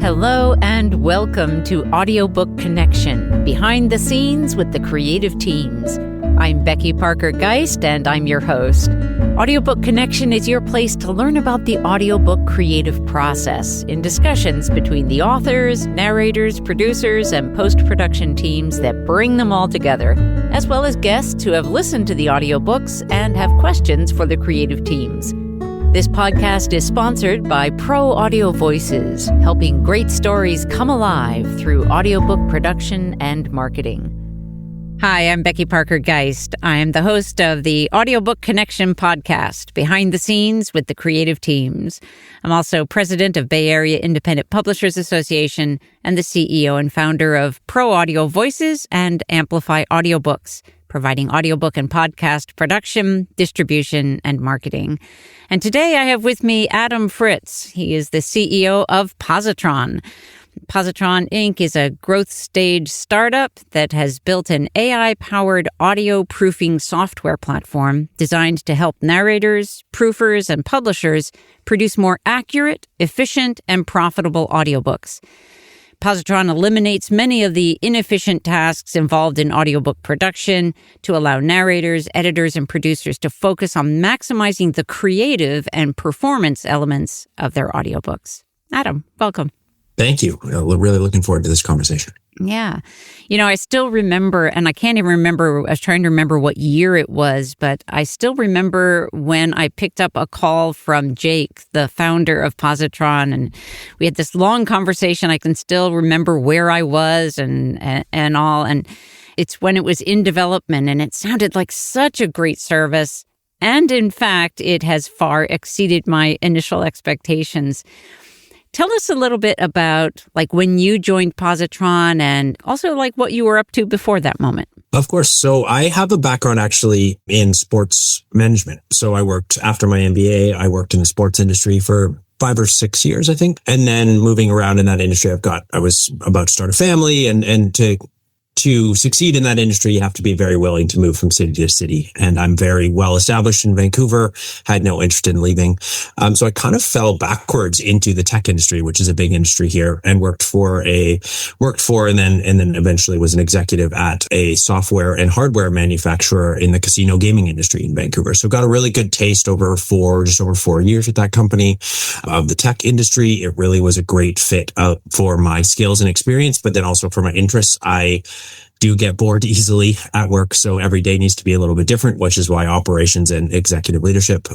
Hello and welcome to Audiobook Connection, behind the scenes with the creative teams. I'm Becky Parker Geist and I'm your host. Audiobook Connection is your place to learn about the audiobook creative process in discussions between the authors, narrators, producers, and post-production teams that bring them all together, as well as guests who have listened to the audiobooks and have questions for the creative teams. This podcast is sponsored by Pro Audio Voices, helping great stories come alive through audiobook production and marketing. Hi, I'm Becky Parker Geist. I am the host of the Audiobook Connection Podcast, behind the scenes with the creative teams. I'm also president of Bay Area Independent Publishers Association and the CEO and founder of Pro Audio Voices and Amplify Audiobooks, providing audiobook and podcast production, distribution, and marketing. And today I have with me Adam Fritz. He is the CEO of Pozotron. Pozotron Inc. is a growth stage startup that has built an AI-powered audio proofing software platform designed to help narrators, proofers, and publishers produce more accurate, efficient, and profitable audiobooks. Pozotron eliminates many of the inefficient tasks involved in audiobook production to allow narrators, editors, and producers to focus on maximizing the creative and performance elements of their audiobooks. Adam, welcome. Thank you. We're really looking forward to this conversation. Yeah. You know, I still remember, and I can't even remember, I was trying to remember what year it was, but I still remember when I picked up a call from Jake, the founder of Pozotron, and we had this long conversation. I can still remember where I was and all, and it's when it was in development, and it sounded like such a great service. And in fact, it has far exceeded my initial expectations. Tell us a little bit about like when you joined Pozotron and also like what you were up to before that moment. Of course. So I have a background actually in sports management. So I worked after my MBA, I worked in the sports industry for 5 or 6 years, I think. And then moving around in that industry, I was about to start a family and to succeed in that industry, you have to be very willing to move from city to city. And I'm very well established in Vancouver, had no interest in leaving. So I kind of fell backwards into the tech industry, which is a big industry here, and worked for and then eventually was an executive at a software and hardware manufacturer in the casino gaming industry in Vancouver. So got a really good taste just over 4 years at that company of the tech industry. It really was a great fit for my skills and experience, but then also for my interests. I do get bored easily at work, so every day needs to be a little bit different, which is why operations and executive leadership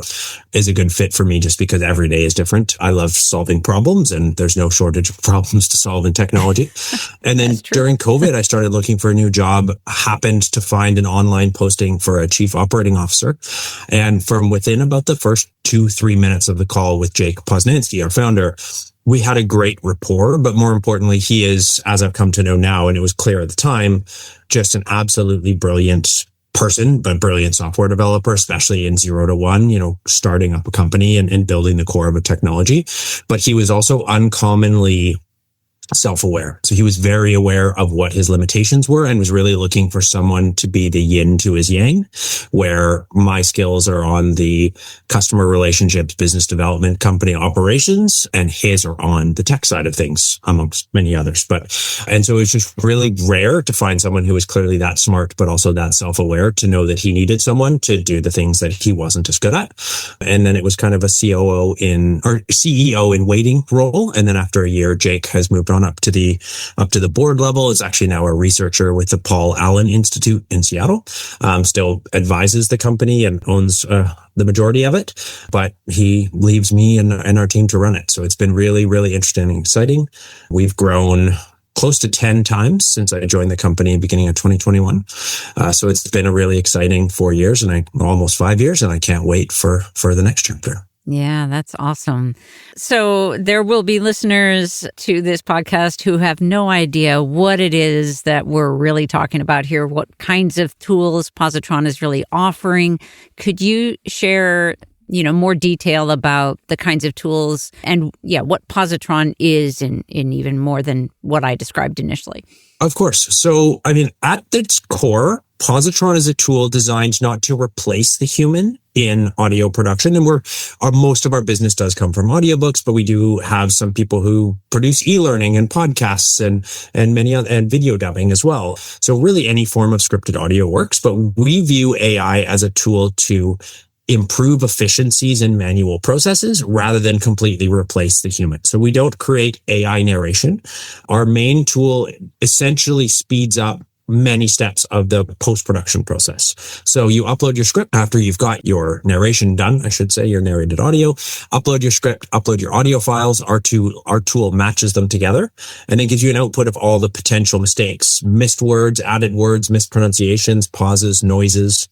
is a good fit for me, just because every day is different. I love solving problems, and there's no shortage of problems to solve in technology. And then during COVID, I started looking for a new job, happened to find an online posting for a chief operating officer. And from within about the first 2-3 minutes of the call with Jake Poznansky, our founder, we had a great rapport, but more importantly, he is, as I've come to know now, and it was clear at the time, just an absolutely brilliant person, but brilliant software developer, especially in 0 to 1, starting up a company and building the core of a technology. But he was also uncommonly self-aware. So he was very aware of what his limitations were and was really looking for someone to be the yin to his yang, where my skills are on the customer relationships, business development, company operations, and his are on the tech side of things, amongst many others. And so it's just really rare to find someone who was clearly that smart, but also that self-aware to know that he needed someone to do the things that he wasn't as good at. And then it was kind of a CEO in waiting role. And then after a year, Jake has moved on up to the board level, is actually now a researcher with the Paul Allen Institute in Seattle. Still advises the company and owns the majority of it, but he leaves me and our team to run it. So it's been really, really interesting and exciting. We've grown close to 10 times since I joined the company in the beginning of 2021. So it's been a really exciting 4 years and almost 5 years, and I can't wait for the next chapter. Yeah, that's awesome. So there will be listeners to this podcast who have no idea what it is that we're really talking about here, what kinds of tools Pozotron is really offering. Could you share more detail about the kinds of tools and what Pozotron is in even more than what I described initially? Of course. So, at its core, Pozotron is a tool designed not to replace the human in audio production. And most of our business does come from audiobooks, but we do have some people who produce e-learning and podcasts and many other, and video dubbing as well. So really any form of scripted audio works, but we view AI as a tool to improve efficiencies in manual processes rather than completely replace the human. So we don't create AI narration. Our main tool essentially speeds up many steps of the post-production process. So you upload your script after you've got your narration done, I should say, your narrated audio, upload your script, upload your audio files. Our tool matches them together and then gives you an output of all the potential mistakes, missed words, added words, mispronunciations, pauses, noises,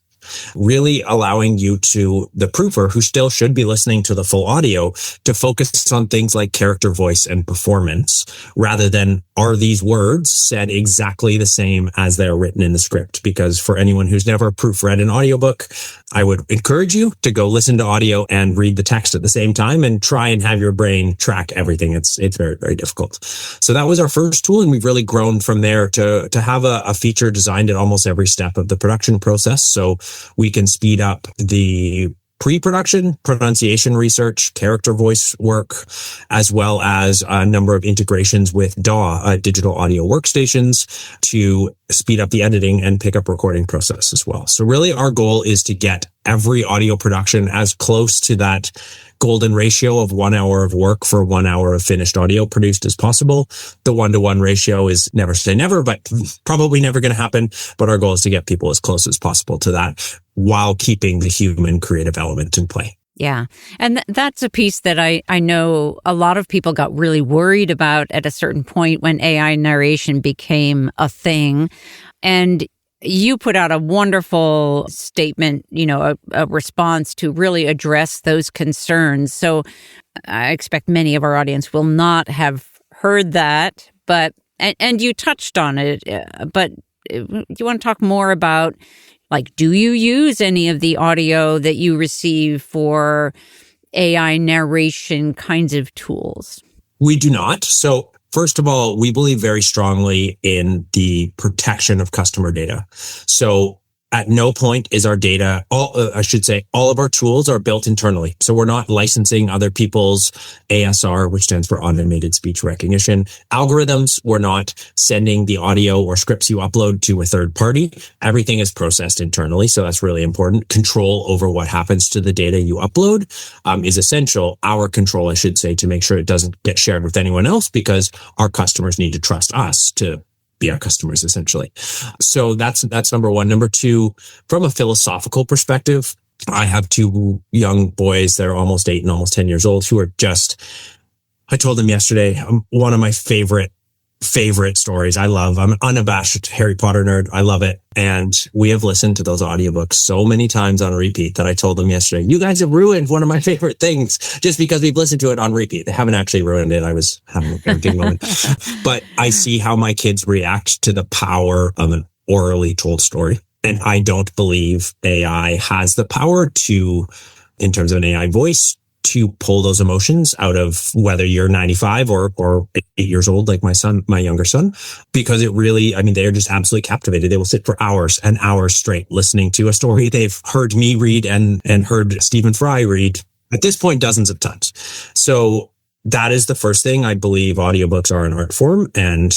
really allowing you to, the proofer who still should be listening to the full audio, to focus on things like character voice and performance rather than are these words said exactly the same as they're written in the script. Because for anyone who's never proofread an audiobook, I would encourage you to go listen to audio and read the text at the same time and try and have your brain track everything. It's very, very difficult. So that was our first tool. And we've really grown from there to have a feature designed at almost every step of the production process. So we can speed up the pre-production, pronunciation research, character voice work, as well as a number of integrations with DAW, digital audio workstations, to speed up the editing and pick up recording process as well. So really our goal is to get every audio production as close to that golden ratio of 1 hour of work for 1 hour of finished audio produced as possible. The 1-to-1 ratio is never say never, but probably never going to happen. But our goal is to get people as close as possible to that while keeping the human creative element in play. Yeah. And that's a piece that I know a lot of people got really worried about at a certain point when AI narration became a thing. And you put out a wonderful statement, a response to really address those concerns. So I expect many of our audience will not have heard that, and you touched on it, but do you want to talk more about, do you use any of the audio that you receive for AI narration kinds of tools? We do not. So first of all, we believe very strongly in the protection of customer data. So at no point is our data, all of our tools are built internally. So we're not licensing other people's ASR, which stands for automated speech recognition algorithms. We're not sending the audio or scripts you upload to a third party. Everything is processed internally. So that's really important. Control over what happens to the data you upload is essential. Our control, I should say, to make sure it doesn't get shared with anyone else, because our customers need to trust us to be our customers, essentially. So that's number one. Number two, from a philosophical perspective, I have two young boys that are almost 8 and almost 10 years old who are I told them yesterday, one of my favorite stories. I'm an unabashed Harry Potter nerd. I love it. And we have listened to those audiobooks so many times on repeat that I told them yesterday, you guys have ruined one of my favorite things just because we've listened to it on repeat. They haven't actually ruined it. I was having a good moment. But I see how my kids react to the power of an orally told story. And I don't believe AI has the power to, in terms of an AI voice, to pull those emotions out of whether you're 95 or 8 years old, like my younger son, because it really, they're just absolutely captivated. They will sit for hours and hours straight listening to a story they've heard me read and heard Stephen Fry read at this point dozens of times. So that is the first thing. I believe audiobooks are an art form. And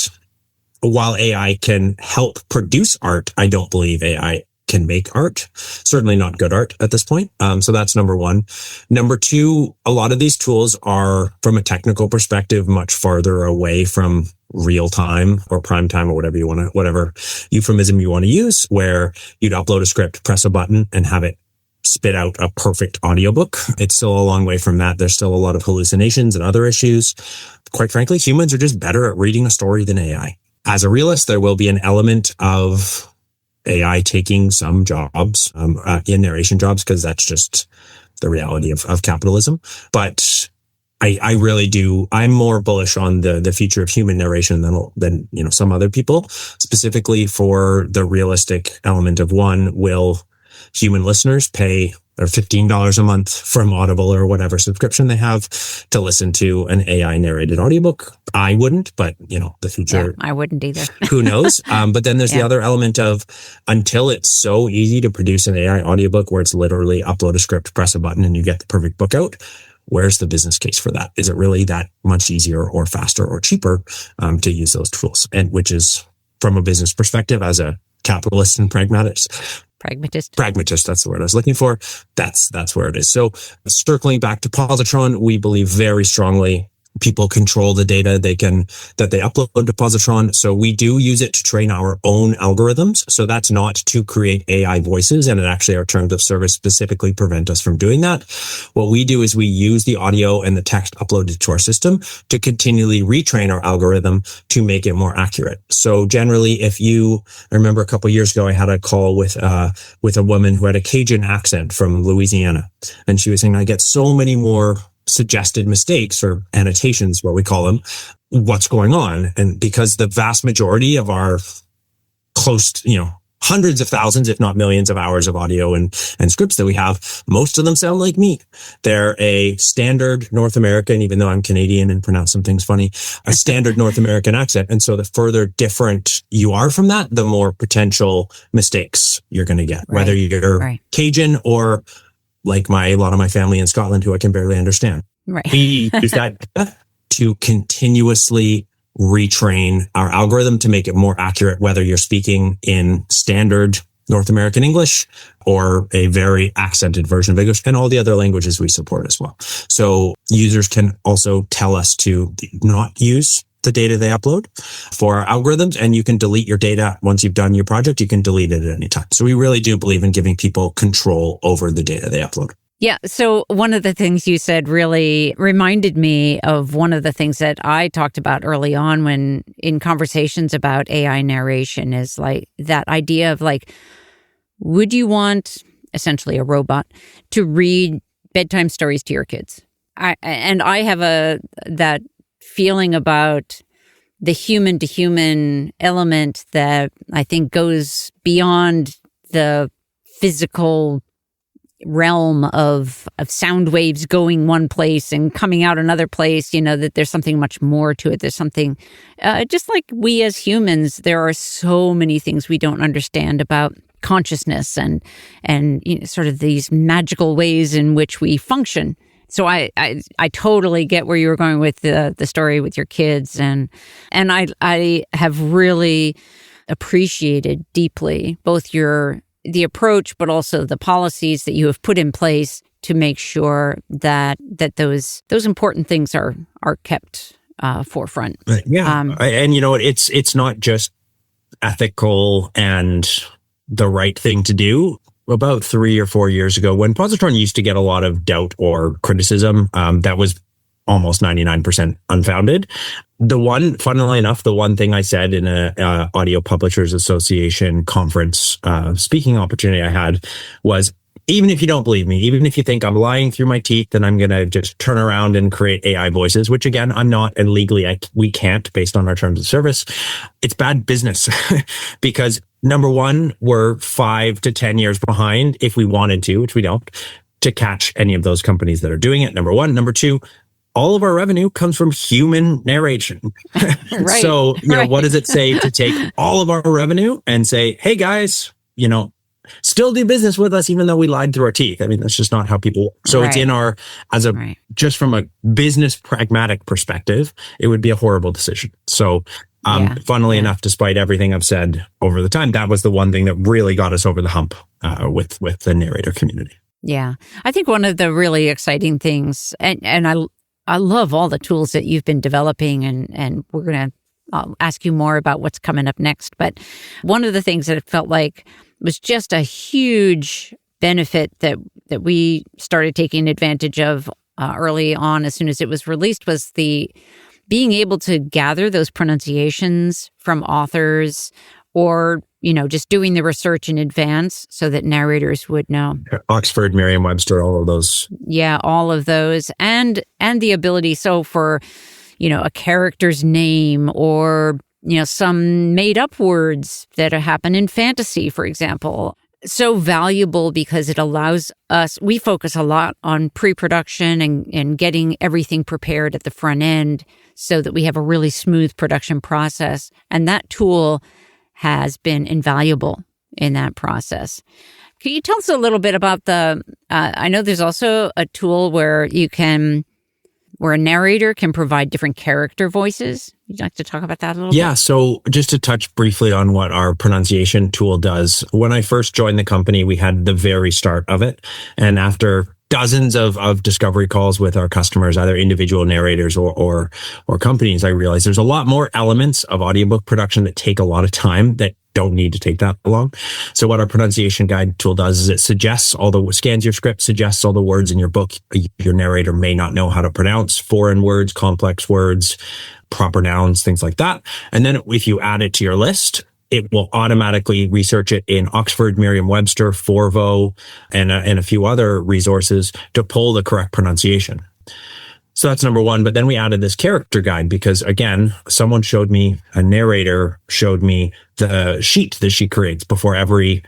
while AI can help produce art, I don't believe AI can make art, certainly not good art at this point. So that's number one. Number two, a lot of these tools are, from a technical perspective, much farther away from real time or prime time or whatever euphemism you want to use, where you'd upload a script, press a button, and have it spit out a perfect audiobook. It's still a long way from that. There's still a lot of hallucinations and other issues. Quite frankly, humans are just better at reading a story than AI. As a realist, there will be an element of AI taking some jobs, in narration jobs, because that's just the reality of capitalism. But I really do. I'm more bullish on the future of human narration than some other people, specifically for the realistic element of, one, will human listeners pay or $15 a month from Audible or whatever subscription they have to listen to an AI narrated audiobook. I wouldn't, but the future. Yeah, I wouldn't either. Who knows? But then there's the other element of, until it's so easy to produce an AI audiobook where it's literally upload a script, press a button, and you get the perfect book out. Where's the business case for that? Is it really that much easier or faster or cheaper to use those tools? And which is, from a business perspective, as a capitalist and pragmatist, that's the word I was looking for. That's where it is. So circling back to Pozotron, we believe very strongly people control the data that they upload to Pozotron. So we do use it to train our own algorithms. So that's not to create AI voices. And our terms of service specifically prevent us from doing that. What we do is we use the audio and the text uploaded to our system to continually retrain our algorithm to make it more accurate. So generally, I remember a couple of years ago, I had a call with a woman who had a Cajun accent from Louisiana. And she was saying, I get so many more suggested mistakes or annotations, what we call them. What's going on? And because the vast majority of our hundreds of thousands, if not millions of hours of audio and scripts that we have, most of them sound like me. They're a standard North American, even though I'm Canadian and pronounce some things funny, a standard North American accent. And so the further different you are from that, the more potential mistakes you're going to get, whether you're Cajun or like a lot of my family in Scotland who I can barely understand. Right. We use that to continuously retrain our algorithm to make it more accurate, whether you're speaking in standard North American English or a very accented version of English, and all the other languages we support as well. So users can also tell us to not use the data they upload for our algorithms, and you can delete your data once you've done your project. You can delete it at any time. So we really do believe in giving people control over the data they upload. Yeah. So one of the things you said really reminded me of one of the things that I talked about early on when in conversations about AI narration is like that idea of like, would you want essentially a robot to read bedtime stories to your kids? I have that feeling about the human to human element that I think goes beyond the physical realm of sound waves going one place and coming out another place, that there's something much more to it. There's something, just like we as humans, there are so many things we don't understand about consciousness and sort of these magical ways in which we function. So I totally get where you were going with the story with your kids, and I have really appreciated deeply both the approach, but also the policies that you have put in place to make sure that those important things are kept forefront. Yeah, and it's not just ethical and the right thing to do. About 3 or 4 years ago, when Pozotron used to get a lot of doubt or criticism, that was almost 99% unfounded. Funnily enough, the one thing I said in a Audio Publishers Association conference speaking opportunity I had was, even if you don't believe me, even if you think I'm lying through my teeth and I'm going to just turn around and create AI voices, which again, I'm not, and legally we can't based on our terms of service, it's bad business because number one, we're 5 to 10 years behind if we wanted to, which we don't, to catch any of those companies that are doing it. Number one. Number two, all of our revenue comes from human narration. Right. So, what does it say to take all of our revenue and say, hey guys, still do business with us even though we lied through our teeth? I mean, that's just not how people work. So it's in just from a business pragmatic perspective, it would be a horrible decision. So funnily enough, despite everything I've said over the time, that was the one thing that really got us over the hump with the narrator community. Yeah. I think one of the really exciting things, and I love all the tools that you've been developing, and we're going to ask you more about what's coming up next. But one of the things that it felt like was just a huge benefit that we started taking advantage of early on as soon as it was released was the being able to gather those pronunciations from authors or, just doing the research in advance so that narrators would know. Oxford, Merriam-Webster, all of those. Yeah, all of those. And the ability, so for, a character's name or, some made up words that happen in fantasy, for example, so valuable because it allows us, we focus a lot on pre-production and getting everything prepared at the front end so that we have a really smooth production process. And that tool has been invaluable in that process. Can you tell us a little bit about I know there's also a tool where a narrator can provide different character voices. Would you like to talk about that a little bit? Yeah. So just to touch briefly on what our pronunciation tool does. When I first joined the company, we had the very start of it. And after dozens of discovery calls with our customers, either individual narrators or companies, I realized there's a lot more elements of audiobook production that take a lot of time that don't need to take that long. So what our pronunciation guide tool does is it scans your script, suggests all the words in your book your narrator may not know how to pronounce, foreign words, complex words, proper nouns, things like that. And then if you add it to your list, it will automatically research it in Oxford, Merriam-Webster, Forvo, and a few other resources to pull the correct pronunciation. So that's number one. But then we added this character guide because, again, a narrator showed me the sheet that she creates before every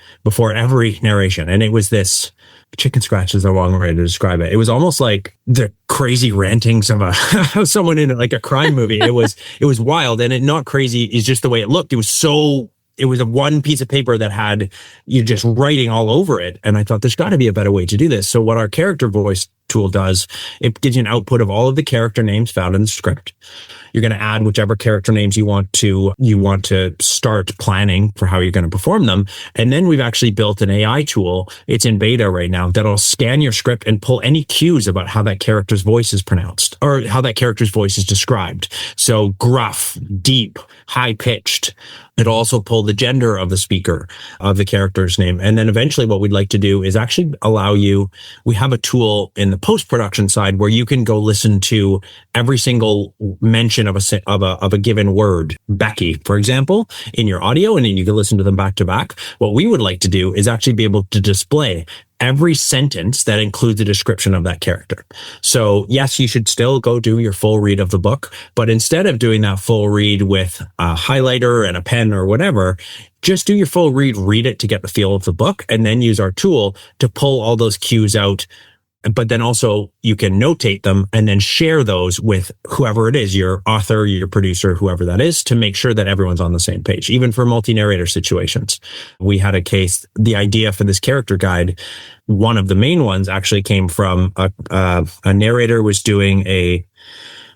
narration. And it was this, chicken scratch is the wrong way to describe it. It was almost like the crazy rantings of someone in like a crime movie. It was wild, and not crazy is just the way it looked. It was a one piece of paper that had you just writing all over it. And I thought there's got to be a better way to do this. So what our character voice tool does, it gives you an output of all of the character names found in the script. You're going to add whichever character names you want to start planning for how you're going to perform them. And then we've actually built an AI tool. It's in beta right now that'll scan your script and pull any cues about how that character's voice is pronounced or how that character's voice is described. So gruff, deep, high pitched. It'll also pull the gender of the speaker, of the character's name. And then eventually what we'd like to do is actually we have a tool in the post-production side where you can go listen to every single mention of a given word, Becky, for example, in your audio, and then you can listen to them back to back. What we would like to do is actually be able to display every sentence that includes a description of that character. So yes, you should still go do your full read of the book, but instead of doing that full read with a highlighter and a pen or whatever, just do your full read it to get the feel of the book, and then use our tool to pull all those cues out. But then also you can notate them and then share those with whoever it is, your author, your producer, whoever that is, to make sure that everyone's on the same page, even for multi-narrator situations. We had a case, the idea for this character guide, one of the main ones actually came from a narrator was doing a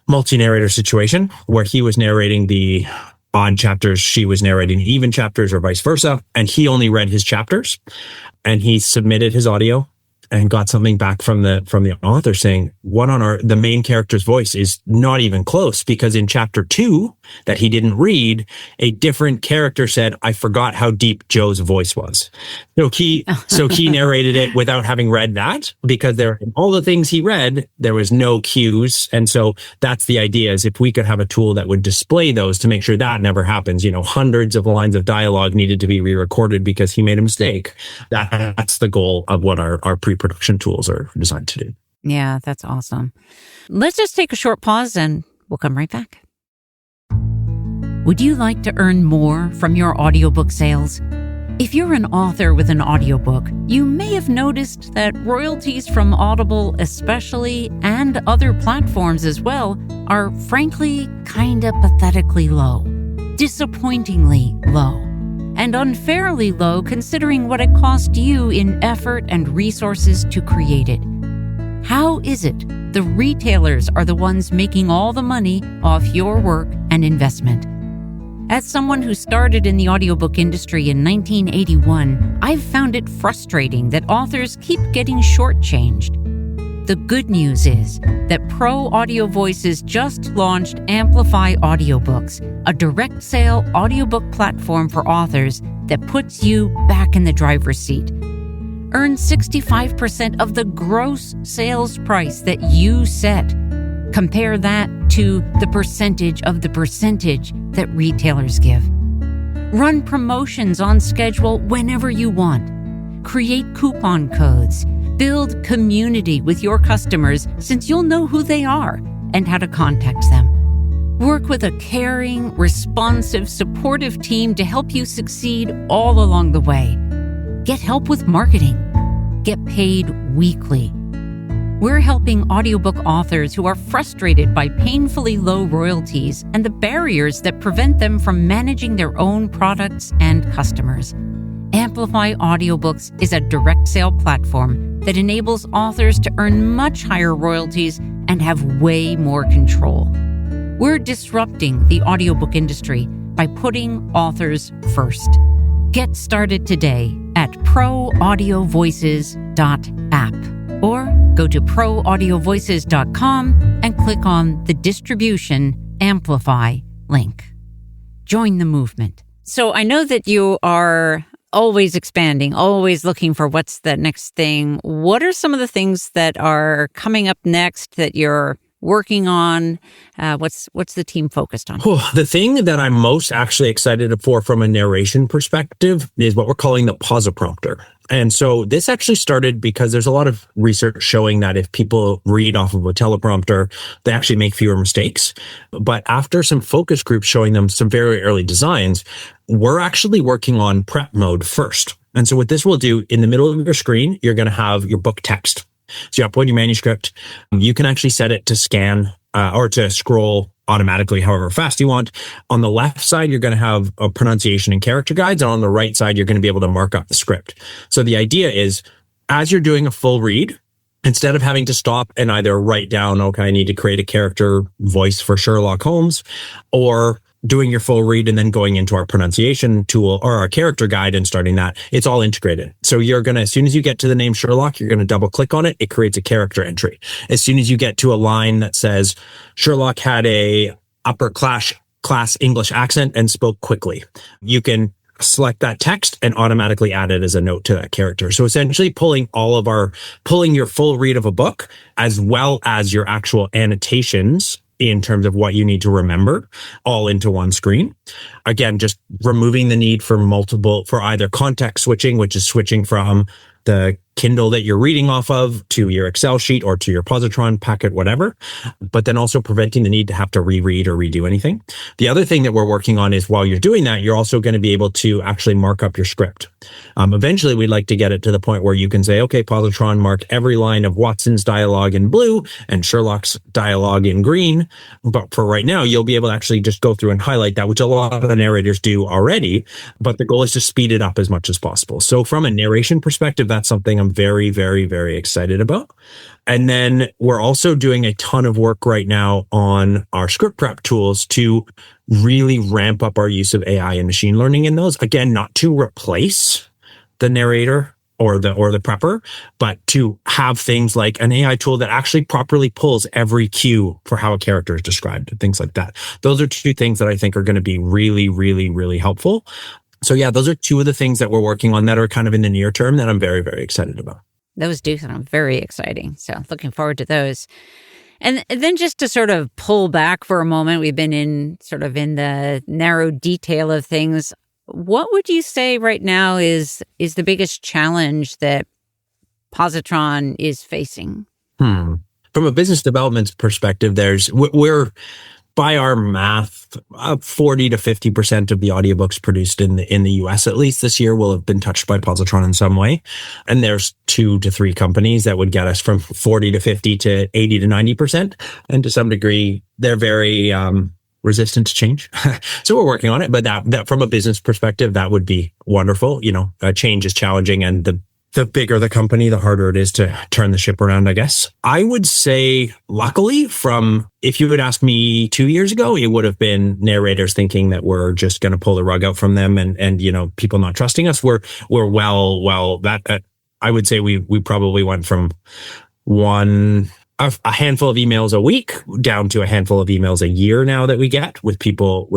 multi-narrator situation where he was narrating the odd chapters, she was narrating even chapters, or vice versa. And he only read his chapters, and he submitted his audio and got something back from the author saying, the main character's voice is not even close, because in chapter 2 that he didn't read, a different character said, I forgot how deep Joe's voice was. So he narrated it without having read that, because all the things he read, there was no cues. And so that's the idea, is if we could have a tool that would display those to make sure that never happens, hundreds of lines of dialogue needed to be re-recorded because he made a mistake. That's the goal of what our pre-production tools are designed to do. Yeah, that's awesome. Let's just take a short pause and we'll come right back. Would you like to earn more from your audiobook sales? If you're an author with an audiobook, you may have noticed that royalties from Audible especially, and other platforms as well, are frankly kinda pathetically low, disappointingly low, and unfairly low considering what it cost you in effort and resources to create it. How is it the retailers are the ones making all the money off your work and investment? As someone who started in the audiobook industry in 1981, I've found it frustrating that authors keep getting shortchanged. The good news is that Pro Audio Voices just launched Amplify Audiobooks, a direct sale audiobook platform for authors that puts you back in the driver's seat. Earn 65% of the gross sales price that you set. Compare that to the percentage of the percentage that retailers give. Run promotions on schedule whenever you want. Create coupon codes. Build community with your customers, since you'll know who they are and how to contact them. Work with a caring, responsive, supportive team to help you succeed all along the way. Get help with marketing. Get paid weekly. We're helping audiobook authors who are frustrated by painfully low royalties and the barriers that prevent them from managing their own products and customers. Amplify Audiobooks is a direct sale platform that enables authors to earn much higher royalties and have way more control. We're disrupting the audiobook industry by putting authors first. Get started today at proaudiovoices.app or go to proaudiovoices.com and click on the Distribution Amplify link. Join the movement. So I know that you are always expanding, always looking for what's the next thing. What are some of the things that are coming up next that you're working on? What's the team focused on? The thing that I'm most actually excited for from a narration perspective is what we're calling the Pozoprompter. And so this actually started because there's a lot of research showing that if people read off of a teleprompter, they actually make fewer mistakes. But after some focus groups showing them some very early designs, we're actually working on prep mode first. And so what this will do, in the middle of your screen, you're going to have your book text. So you upload your manuscript. You can actually set it to scan or to scroll automatically however fast you want. On the left side, you're going to have a pronunciation and character guides. And on the right side, you're going to be able to mark up the script. So the idea is, as you're doing a full read, instead of having to stop and either write down, okay, I need to create a character voice for Sherlock Holmes, or doing your full read and then going into our pronunciation tool or our character guide and starting that, it's all integrated. So you're going to, as soon as you get to the name Sherlock, you're going to double click on it. It creates a character entry. As soon as you get to a line that says Sherlock had a upper class English accent and spoke quickly, you can select that text and automatically add it as a note to that character. So essentially pulling your full read of a book as well as your actual annotations in terms of what you need to remember all into one screen. Again, just removing the need for either context switching, which is switching from the Kindle that you're reading off of to your Excel sheet or to your Pozotron packet, whatever, but then also preventing the need to have to reread or redo anything. The other thing that we're working on is while you're doing that, you're also going to be able to actually mark up your script. Eventually, we'd like to get it to the point where you can say, okay, Pozotron, mark every line of Watson's dialogue in blue and Sherlock's dialogue in green. But for right now, you'll be able to actually just go through and highlight that, which a lot of the narrators do already. But the goal is to speed it up as much as possible. So from a narration perspective, that's something I'm very, very, very excited about. And then we're also doing a ton of work right now on our script prep tools to really ramp up our use of AI and machine learning in those. Again, not to replace the narrator or the prepper, but to have things like an AI tool that actually properly pulls every cue for how a character is described and things like that. Those are two things that I think are going to be really, really, really helpful. So yeah, those are two of the things that we're working on that are kind of in the near term that I'm very, very excited about. Those do sound very exciting. So looking forward to those. And then just to sort of pull back for a moment, we've been in the narrow detail of things. What would you say right now is the biggest challenge that Pozotron is facing? From a business development perspective, we're by our math, 40 to 50% of the audiobooks produced in the US, at least this year, will have been touched by Pozotron in some way. And there's 2 to 3 companies that would get us from 40 to 50 to 80 to 90%. And to some degree, they're very resistant to change. So we're working on it. But that from a business perspective, that would be wonderful. Change is challenging, and the bigger the company, the harder it is to turn the ship around, I guess. I would say, luckily, if you had asked me 2 years ago, it would have been narrators thinking that we're just going to pull the rug out from them and people not trusting us. We're I would say we probably went from a handful of emails a week down to a handful of emails a year now that we get with people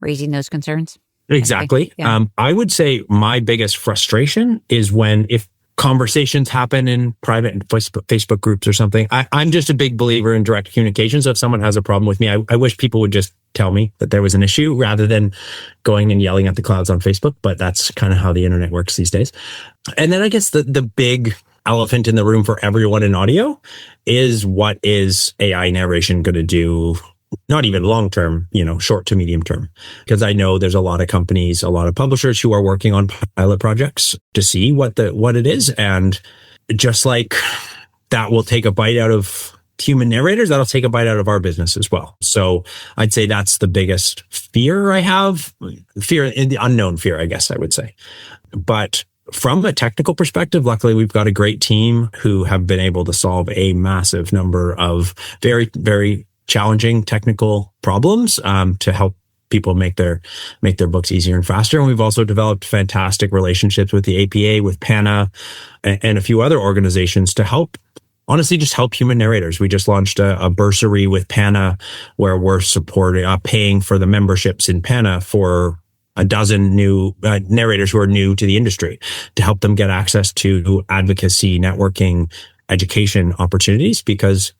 raising those concerns. Exactly. Yeah. I would say my biggest frustration is if conversations happen in private and Facebook groups or something. I'm just a big believer in direct communication. So if someone has a problem with me, I wish people would just tell me that there was an issue rather than going and yelling at the clouds on Facebook. But that's kind of how the internet works these days. And then I guess the big elephant in the room for everyone in audio is, what is AI narration going to do not even long term, short to medium term. Because I know there's a lot of companies, a lot of publishers who are working on pilot projects to see what it is. And just like that will take a bite out of human narrators, that'll take a bite out of our business as well. So I'd say that's the biggest fear I have. Fear in the unknown fear, I guess I would say. But from a technical perspective, luckily we've got a great team who have been able to solve a massive number of very, very challenging technical problems to help people make their books easier and faster. And we've also developed fantastic relationships with the APA, with PANA, and a few other organizations to help, honestly, just help human narrators. We just launched a bursary with PANA where we're supporting, paying for the memberships in PANA for a dozen new narrators who are new to the industry to help them get access to advocacy, networking, education opportunities, because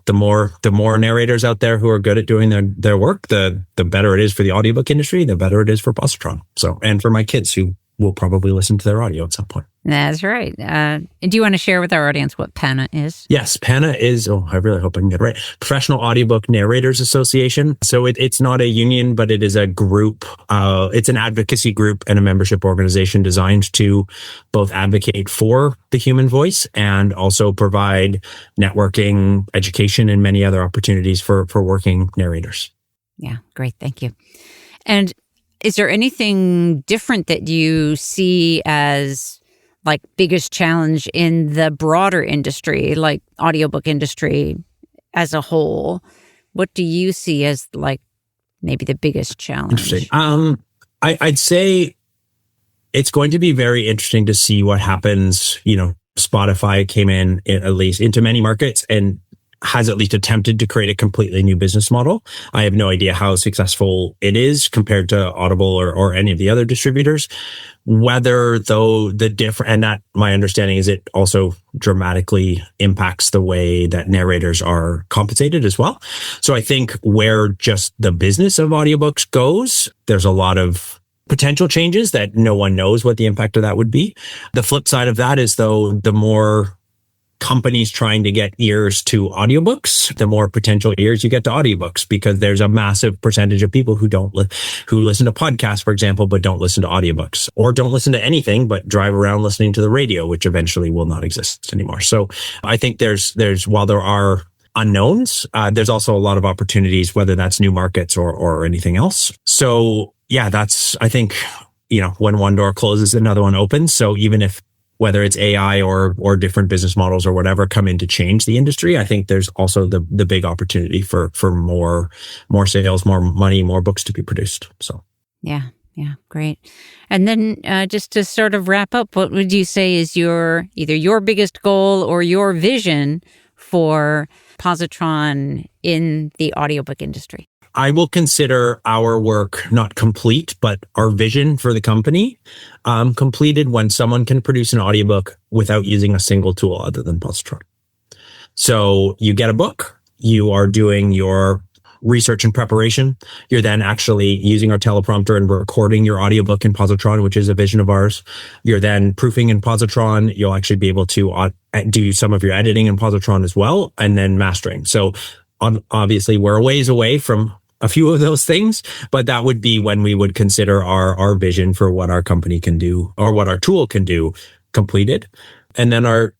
the more narrators out there who are good at doing their work, the better it is for the audiobook industry, the better it is for Pozotron. So, and for my kids who will probably listen to their audio at some point. That's right. Do you want to share with our audience what PANA is? Yes, PANA is, I really hope I can get it right, Professional Audiobook Narrators Association. So it's not a union, but it is a group. It's an advocacy group and a membership organization designed to both advocate for the human voice and also provide networking, education, and many other opportunities for working narrators. Yeah, great. Thank you. And is there anything different that you see as like biggest challenge in the broader industry, like audiobook industry as a whole? What do you see as like maybe the biggest challenge? Interesting. I'd say it's going to be very interesting to see what happens. Spotify came in at least into many markets and has at least attempted to create a completely new business model. I have no idea how successful it is compared to Audible or any of the other distributors. Whether though and that my understanding is it also dramatically impacts the way that narrators are compensated as well. So I think where just the business of audiobooks goes, there's a lot of potential changes that no one knows what the impact of that would be. The flip side of that is though, the more companies trying to get ears to audiobooks, the more potential ears you get to audiobooks, because there's a massive percentage of people who who listen to podcasts, for example, but don't listen to audiobooks, or don't listen to anything but drive around listening to the radio, which eventually will not exist anymore. So I think there's while there are unknowns, there's also a lot of opportunities, whether that's new markets or anything else. So yeah, that's, I think, when one door closes, another one opens. So even if whether it's AI or different business models or whatever come in to change the industry, I think there's also the big opportunity for more sales, more money, more books to be produced. So yeah, great. And then just to sort of wrap up, what would you say is either your biggest goal or your vision for Pozotron in the audiobook industry? I will consider our work not complete, but our vision for the company completed when someone can produce an audiobook without using a single tool other than Pozotron. So you get a book, you are doing your research and preparation. You're then actually using our teleprompter and recording your audiobook in Pozotron, which is a vision of ours. You're then proofing in Pozotron. You'll actually be able to do some of your editing in Pozotron as well, and then mastering. So obviously we're a ways away from a few of those things, but that would be when we would consider our vision for what our company can do or what our tool can do completed. And then our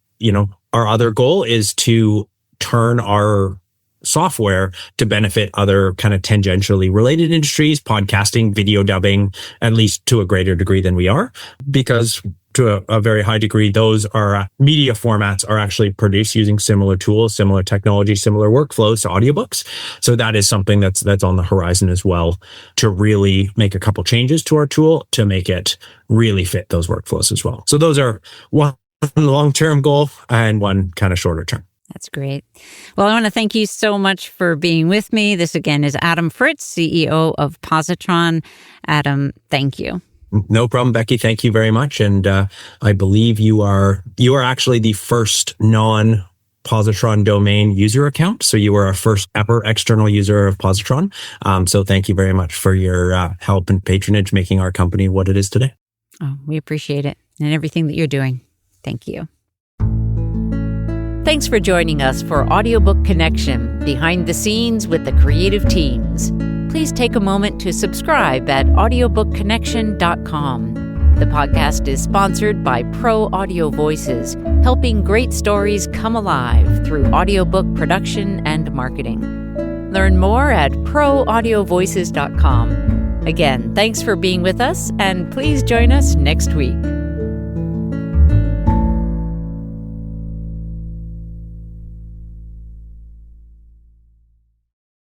other goal is to turn our software to benefit other kind of tangentially related industries, podcasting, video dubbing, at least to a greater degree than we are, because to a very high degree, those are media formats are actually produced using similar tools, similar technology, similar workflows to audiobooks. So that is something that's on the horizon as well, to really make a couple changes to our tool to make it really fit those workflows as well. So those are one long-term goal and one kind of shorter term. That's great. Well, I want to thank you so much for being with me. This again is Adam Fritz, CEO of Pozotron. Adam, thank you. No problem, Becky. Thank you very much. And I believe you are actually the first non-Pozotron domain user account. So you were our first ever external user of Pozotron. So thank you very much for your help and patronage making our company what it is today. Oh, we appreciate it and everything that you're doing. Thank you. Thanks for joining us for Audiobook Connection, behind the scenes with the creative teams. Please take a moment to subscribe at audiobookconnection.com. The podcast is sponsored by Pro Audio Voices, helping great stories come alive through audiobook production and marketing. Learn more at proaudiovoices.com. Again, thanks for being with us, and please join us next week.